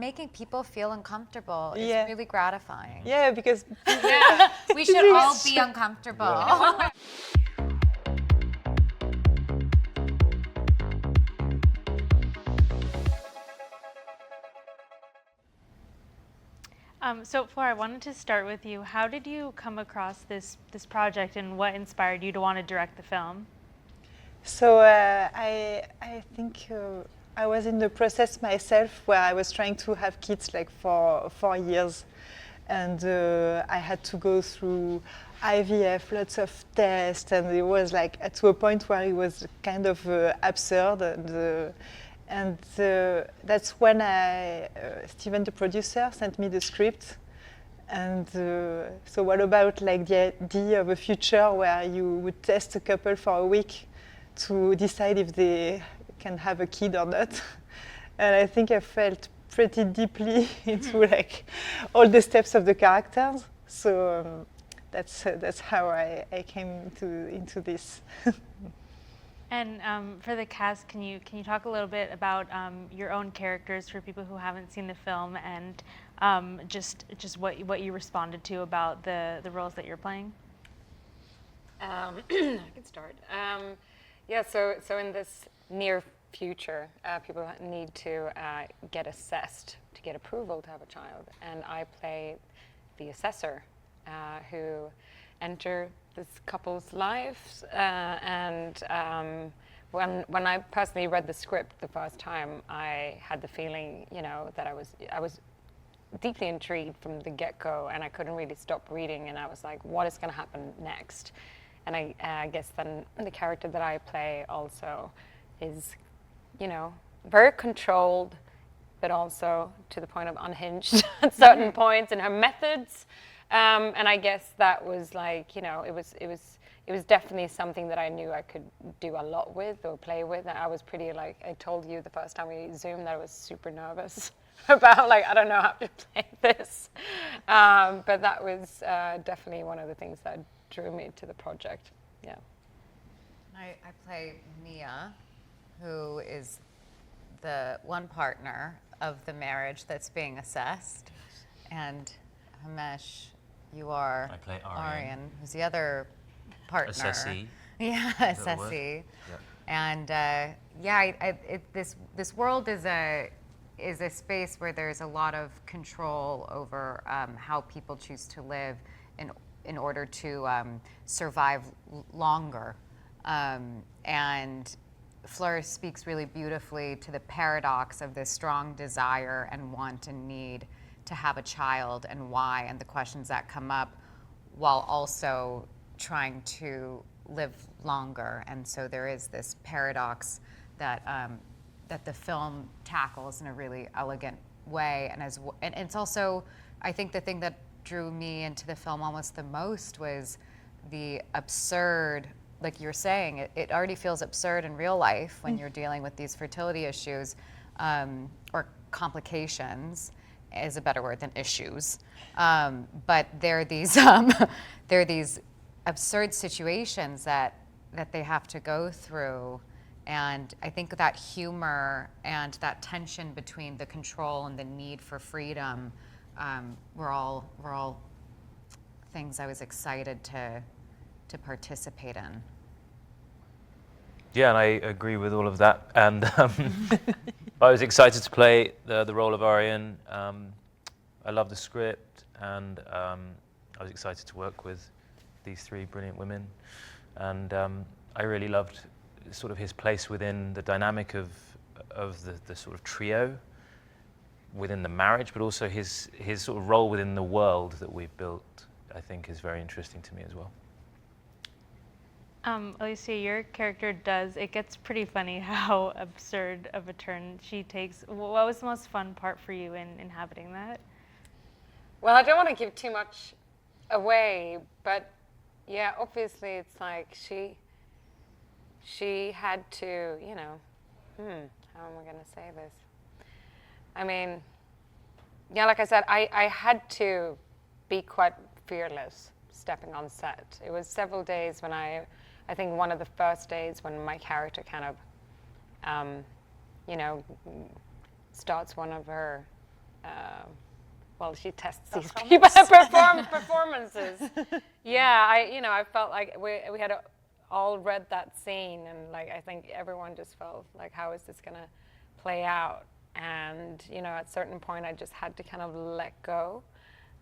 making people feel uncomfortable is Yeah. really gratifying. Yeah, because Yeah, we should all be uncomfortable. Yeah. So Fleur, I wanted to start with you. How did you come across this project, and what inspired you to want to direct the film? So I think I was in the process myself where I was trying to have kids like for 4 years, and I had to go through IVF, lots of tests, and it was like to a point where it was kind of absurd, and that's when Steven, the producer, sent me the script. And so what about like the idea of a future where you would test a couple for a week to decide if they can have a kid or not? And I think I felt pretty deeply into like all the steps of the characters. So that's how I came into this. And for the cast, can you talk a little bit about your own characters for people who haven't seen the film, and just what you responded to about the roles that you're playing? I can start. Yeah, so in this near future, people need to get assessed to get approval to have a child, and I play the assessor who enter this couple's lives. And when I personally read the script the first time, I had the feeling, that I was deeply intrigued from the get-go, and I couldn't really stop reading, and I was like, what is going to happen next? And I guess then the character that I play also is, very controlled, but also to the point of unhinged at certain points in her methods. And I guess that was like, it was definitely something that I knew I could do a lot with or play with. And I was pretty like, I told you the first time we Zoomed that I was super nervous about like, I don't know how to play this. But that was definitely one of the things that drew me to the project, yeah. I play Mia, who is the one partner of the marriage that's being assessed. And Hamish, you are I play Aryan, who's the other partner. Assessee. Yeah, assessee. Yep. And this world is a space where there's a lot of control over how people choose to live in order to survive longer. And Fleur speaks really beautifully to the paradox of this strong desire and want and need to have a child, and why, and the questions that come up, while also trying to live longer. And so there is this paradox that that the film tackles in a really elegant way. And it's also, I think the thing that drew me into the film almost the most was the absurd, like you're saying, it already feels absurd in real life when you're dealing with these fertility issues, or complications is a better word than issues. But there are these absurd situations that they have to go through. And I think that humor and that tension between the control and the need for freedom were all things I was excited to participate in. Yeah, and I agree with all of that. And I was excited to play the role of Aryan. I love the script, and I was excited to work with these three brilliant women. And I really loved sort of his place within the dynamic of the sort of trio within the marriage, but also his sort of role within the world that we've built, I think, is very interesting to me as well. Alicia, your character it gets pretty funny how absurd of a turn she takes. What was the most fun part for you in inhabiting that? Well, I don't want to give too much away, but yeah, obviously it's like she had to, how am I going to say this? I mean, yeah, like I said, I had to be quite fearless stepping on set. It was several days when I think one of the first days when my character kind of, starts one of her well, she tests these people's performances. Yeah, I felt like we had all read that scene, and like I think everyone just felt like, how is this gonna play out? And at a certain point, I just had to kind of let go.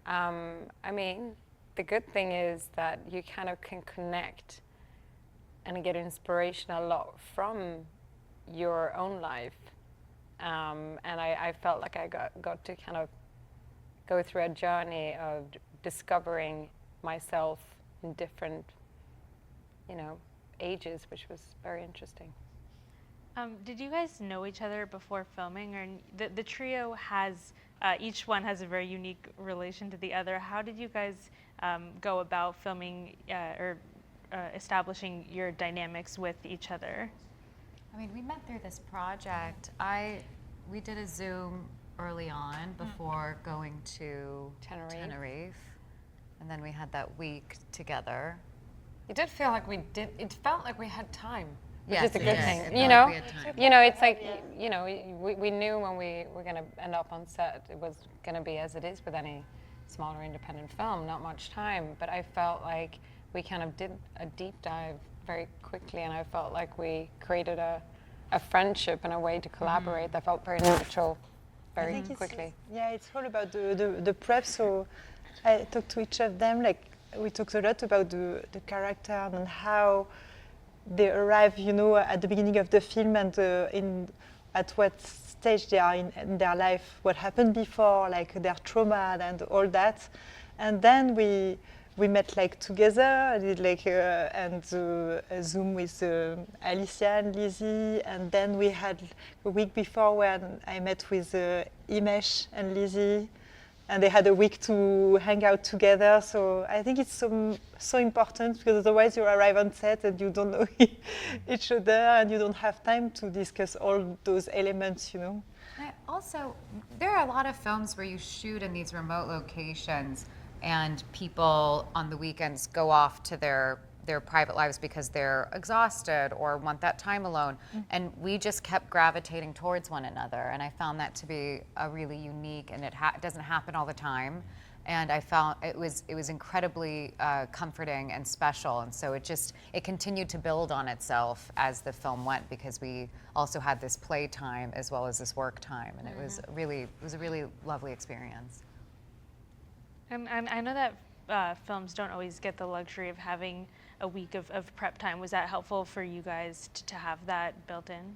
I mean, the good thing is that you kind of can connect and get inspiration a lot from your own life. And I felt like I got to kind of go through a journey of discovering myself in different, ages, which was very interesting. Did you guys know each other before filming? Or the trio has, each one has a very unique relation to the other. How did you guys go about filming or establishing your dynamics with each other? I mean, we met through this project. We did a Zoom early on before going to Tenerife. And then we had that week together. It did feel like it felt like we had time. Which Yes, is a good yes, thing, it you felt know. like we had time. It's like, we knew when we were going to end up on set, it was going to be as it is with any smaller independent film, not much time. But I felt like we kind of did a deep dive very quickly, and I felt like we created a friendship and a way to collaborate that felt very natural, very quickly. It's all about the prep. So I talked to each of them. Like we talked a lot about the character and how they arrive, at the beginning of the film and at what stage they are in their life, what happened before, like their trauma and all that. And then we met like together. I did like a Zoom with Alicia and Lizzie, and then we had a week before when I met with Himesh and Lizzie, and they had a week to hang out together. So I think it's so important, because otherwise you arrive on set and you don't know each other and you don't have time to discuss all those elements, Also, there are a lot of films where you shoot in these remote locations and people on the weekends go off to their private lives because they're exhausted or want that time alone. And we just kept gravitating towards one another. And I found that to be a really unique, and it doesn't happen all the time. And I found it was incredibly comforting and special. And so it continued to build on itself as the film went, because we also had this play time as well as this work time. And it was a really lovely experience. And I know that films don't always get the luxury of having a week of prep time. Was that helpful for you guys to have that built in?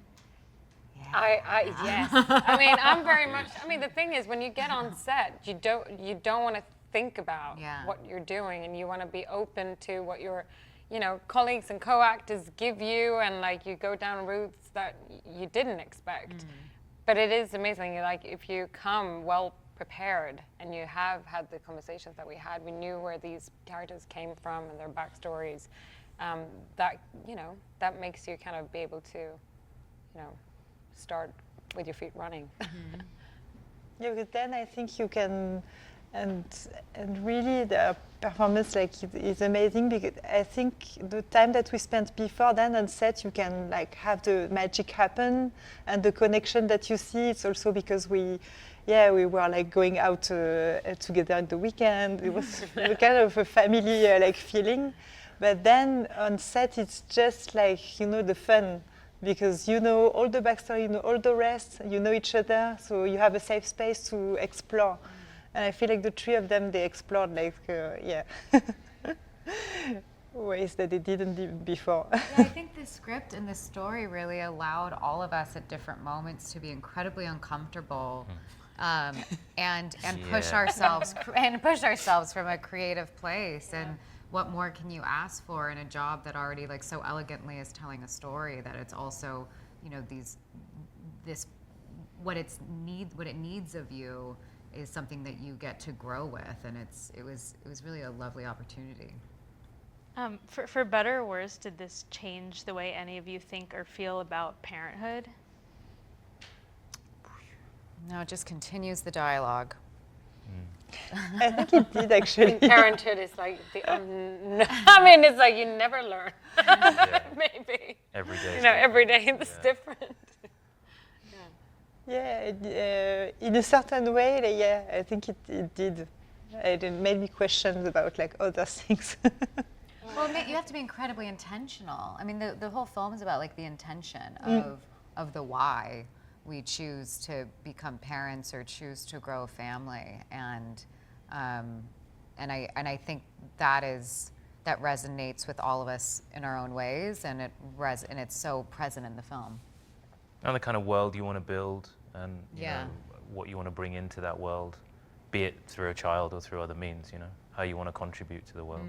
Yeah. Yes. I mean, I'm very much. I mean, the thing is, when you get on set, you don't want to think about what you're doing, and you want to be open to what your, colleagues and co-actors give you, and like you go down routes that you didn't expect. But it is amazing. Like if you come well prepared and you have had the conversations that we had, we knew where these characters came from and their backstories. That makes you kind of be able to, start with your feet running. Yeah, but then I think you can, and really the performance is amazing, because I think the time that we spent before then on set, you can like have the magic happen, and the connection that you see. It's also because we were like going out together on the weekend. It was kind of a family like feeling. But then on set, it's just like, the fun, because all the backstory, all the rest, each other, so you have a safe space to explore. And I feel like the three of them, they explored ways that they didn't do before. Yeah, I think the script and the story really allowed all of us at different moments to be incredibly uncomfortable. And push ourselves from a creative place. And what more can you ask for in a job that already like so elegantly is telling a story, that it's also what it needs of you is something that you get to grow with, and it was really a lovely opportunity. For better or worse, did this change the way any of you think or feel about parenthood? No, it just continues the dialogue. I think it did, actually. Parenthood is like it's like you never learn. Maybe Every day. every day it's different. Yeah, in a certain way, like, yeah, I think it did. It made me question about like other things. Well, you have to be incredibly intentional. I mean, the whole film is about like the intention of the why we choose to become parents or choose to grow a family, and I think that resonates with all of us in our own ways, and it's so present in the film. And the kind of world you want to build, and you Yeah. know, what you want to bring into that world, be it through a child or through other means, you know, how you want to contribute to the world.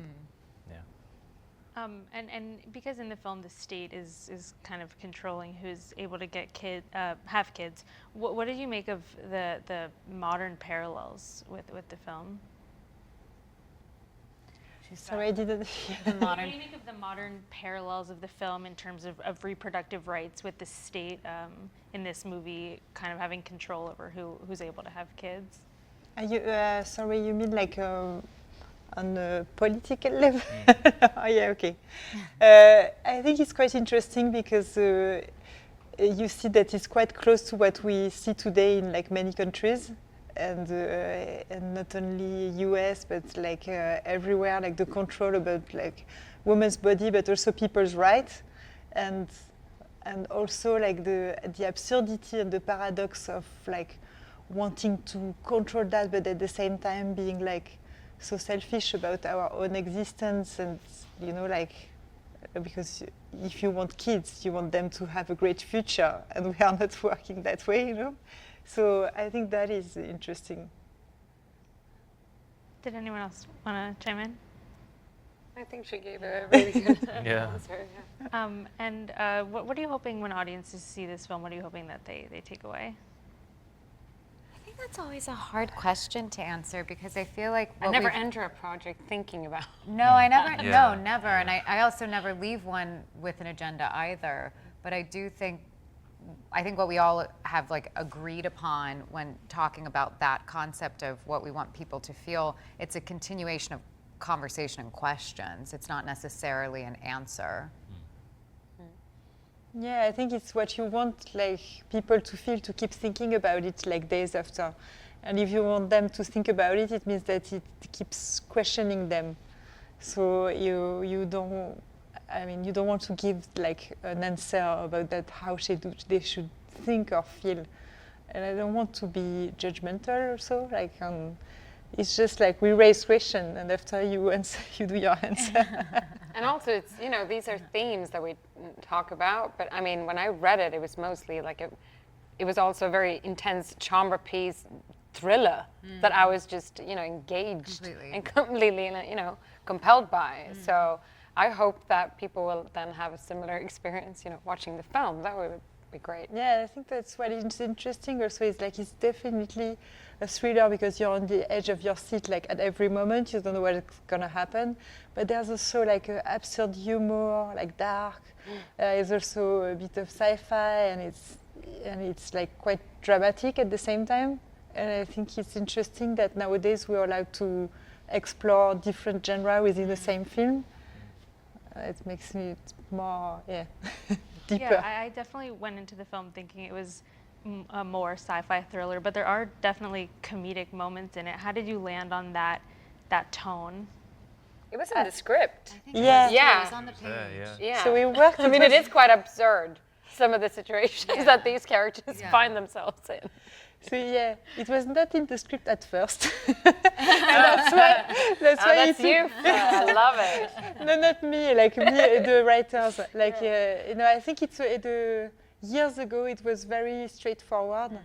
Yeah. And because in the film the state is kind of controlling who's able to get have kids, what did you make of the modern parallels with the film? Sorry, I didn't. What do you make of the modern parallels of the film in terms of reproductive rights with the state in this movie kind of having control over who's able to have kids? Sorry, you mean like on a political level? Oh, yeah, okay. I think it's quite interesting because you see that it's quite close to what we see today in like many countries. And not only US, but like everywhere, like the control about like women's body, but also people's rights, and also like the absurdity and the paradox of like wanting to control that, but at the same time being like so selfish about our own existence, and you know, like because if you want kids, you want them to have a great future, and we are not working that way, you know. So I think that is interesting. Did anyone else want to chime in? I think she gave a really good Yeah. answer. Yeah. And what are you hoping when audiences see this film? What are you hoping that they take away? I think that's always a hard question to answer because I feel like I never enter a project thinking about. No, I never. Yeah. No, never. And I also never leave one with an agenda either. But I think what we all have like agreed upon when talking about that concept of what we want people to feel, it's a continuation of conversation and questions. It's not necessarily an answer. Yeah, I think it's what you want like people to feel, to keep thinking about it like days after. And if you want them to think about it, it means that it keeps questioning them. So you don't want to give like an answer about that, how they should think or feel. And I don't want to be judgmental also, like it's just like we raise questions and after you answer, you do your answer. And also, it's, you know, these are themes that we talk about, but I mean, when I read it, it was mostly like it was also a very intense chamber piece thriller that I was just, you know, engaged and completely, you know, compelled by. So I hope that people will then have a similar experience, you know, watching the film. That would be great. Yeah, I think that's what is interesting also. Is like it's definitely a thriller because you're on the edge of your seat, like at every moment. You don't know what's gonna happen. But there's also like absurd humor, like dark. There's also a bit of sci-fi, and it's like quite dramatic at the same time. And I think it's interesting that nowadays we're allowed to explore different genres within the same film. It makes me more, deeper. Yeah, I definitely went into the film thinking it was a more sci-fi thriller, but there are definitely comedic moments in it. How did you land on that tone? It was in the script. Yeah. Yeah. It was on the page. Yeah. So we worked. I mean, it is quite absurd, some of the situations that these characters find themselves in. So yeah, it was not in the script at first. And that's why That's you. I love it. No, not me. Like me, the writers. Like you know, I think it's years ago. It was very straightforward,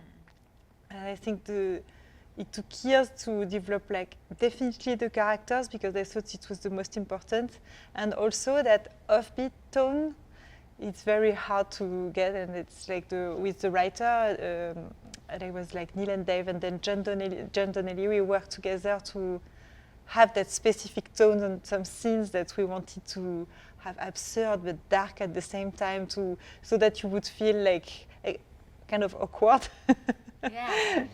and I think it took years to develop like definitely the characters because I thought it was the most important, and also that offbeat tone. It's very hard to get, and it's like with the writer. And it was like Neil and Dave, and then John Donnelly. We worked together to have that specific tone on some scenes that we wanted to have absurd but dark at the same time, so that you would feel like kind of awkward. Yeah.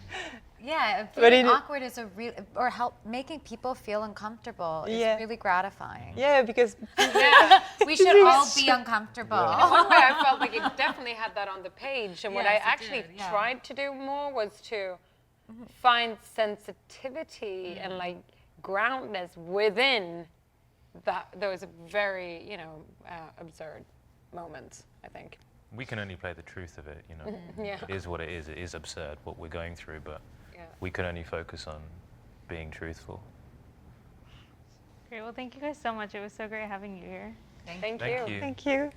Yeah, But feeling it- awkward is a real, or help making people feel uncomfortable is Yeah. really gratifying. Yeah, because We should all be uncomfortable. One way I felt like it definitely had that on the page, and what I Yes, it actually did, yeah. tried to do more was to find sensitivity and like groundness within those very, absurd moments, I think. We can only play the truth of it, Yeah. It is what it is. It is absurd what we're going through, but Yeah. we can only focus on being truthful. Great. Well, thank you guys so much. It was so great having you here. Thank Thank you. you. thank you.